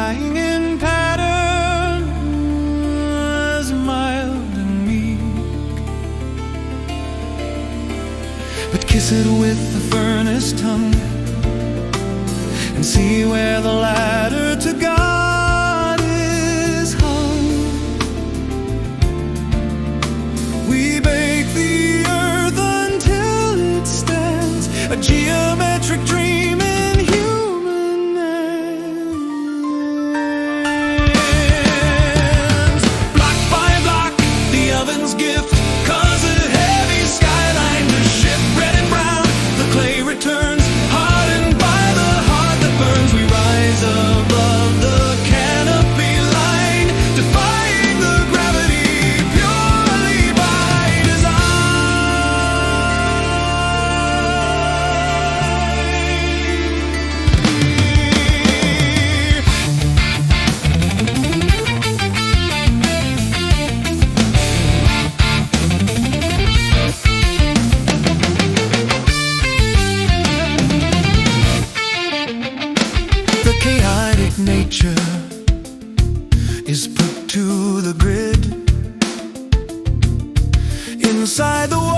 defying in patterns mild and meek. But kiss it with the furnace tongue and see where the ladder to God is hung. We bake the earth until it stands, a geometric dream in human hands. Block by block, the oven's gift, cause a heavy skyline, the ship red and brown, the clay returns, hardened by the heart that burns. We rise above the canopy line, defying the gravity purely by the chaotic nature is put to the grid inside the wall.